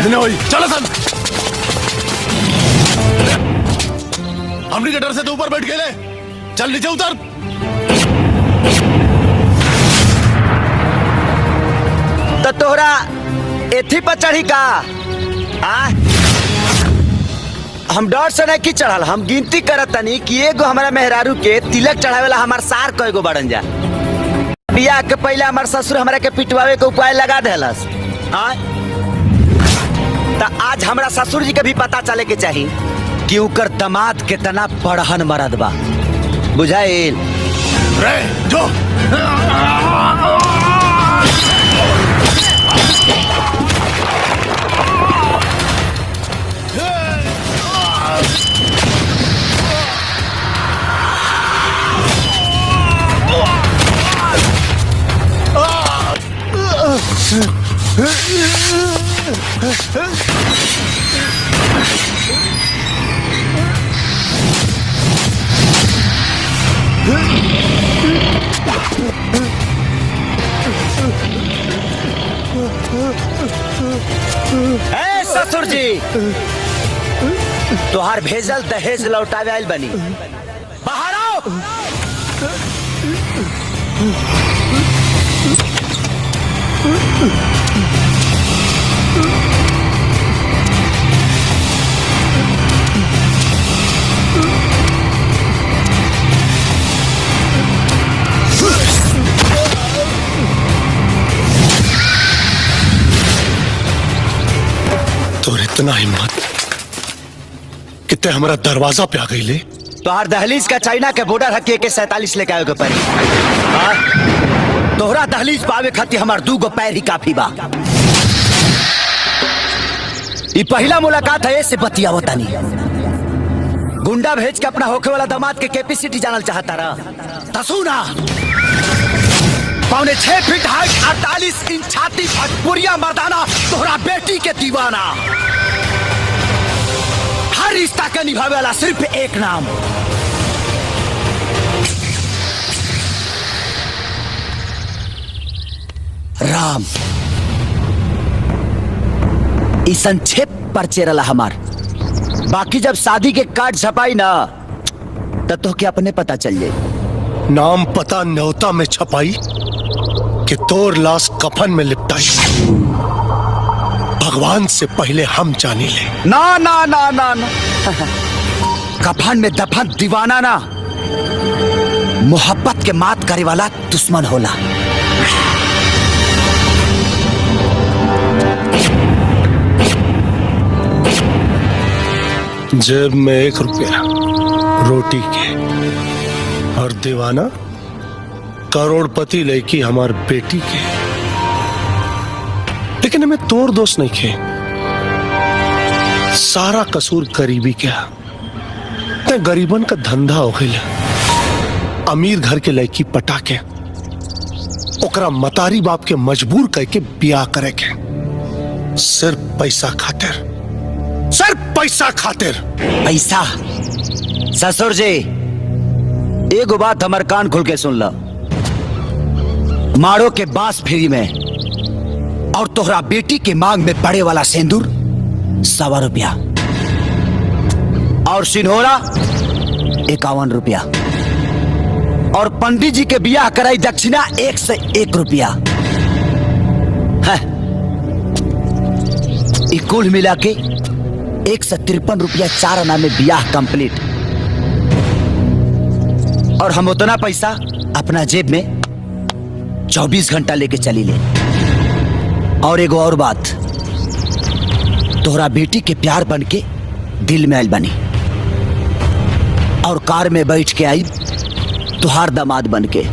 कितने हुई? चलो सन। हमने के डर से तो ऊपर बैठ गए। चल नीचे उतर। तो तोहरा एथी पर चढ़ी का? हम डर से नहीं की चढ़ल, हम गिनती करत तनी कि एगो हमारा मेहरारू के तिलक चढ़ावेला हमार सार कएगो बड़न जा। बियाह के पहले हमार ससुर हमरा के पिटवावे के उपाय लगा देलस। तो आज हमरा ससुर जी के भी पता चले के चाहिए कि उकर दामाद कितना बड़हन मरद बा। बुझाइल? रे जो ससुर जी तोहार भेजल दहेज लौटावे आइल बनी। बाहर आओ। तोर इतना हिम्मत कितने हमारा दरवाजा पे आ गई ले। तोहार दहलीज का चाइना के बॉर्डर हकी के 47 लेके आए परी। तोहरा दहलीज पावे खातिर हमार 2 पैर ही काफी बा। ये पहला मुलाकात है से बतियावत तानी। गुंडा भेज के अपना होखे वाला दामाद के कैपेसिटी जानल चाहता रहा। तसुना 6.25 फीट हाइट, 48 इंच छाती, भटपुरिया मर्दाना, तोहरा बेटी के दीवाना। हर रिश्ता के निभावे वाला सिर्फ एक नाम, राम। इस संक्षेप पर चेरला हमार। बाकी जब शादी के कार्ड छपाई ना तब तो क्या अपने पता चल जाए। नाम पता न्योता में छपाई कि तोर लाश कफन में लिपटाई। भगवान से पहले हम जानी ले। ना ना ना ना ना कफन में दफन दीवाना ना, मोहब्बत के मात करे वाला दुश्मन होला। जेब में 1 रुपया रोटी के और दीवाना करोड़पति लड़की हमार बेटी के। लेकिन हमें तोर दोस्त नहीं खे। सारा कसूर गरीबी क्या ते गरीबन का धंधा हो गया। अमीर घर के लड़की पटा के ओकरा मतारी बाप के मजबूर करके ब्याह करे के, सिर्फ पैसा खातिर, सिर्फ पैसा खातिर। पैसा? ससुर जी एगो बात हमार कान खुल के सुन लो। मारो के बांस फ्री में और तोहरा बेटी के मांग में पड़े वाला सिंदूर 100 रुपया और सिन्होरा 51 रुपया और पंडित जी के बियाह कराई दक्षिणा 1 से 1 रुपया। कुल मिला के 153 रुपया 4 आना में बियाह कंप्लीट। और हम उतना पैसा अपना जेब में 24 घंटा लेके चली ले। और एगो और बात, तोहरा बेटी के प्यार बन के दिल में आइल बनी और कार में बैठ के आई तुहार दामाद बन के।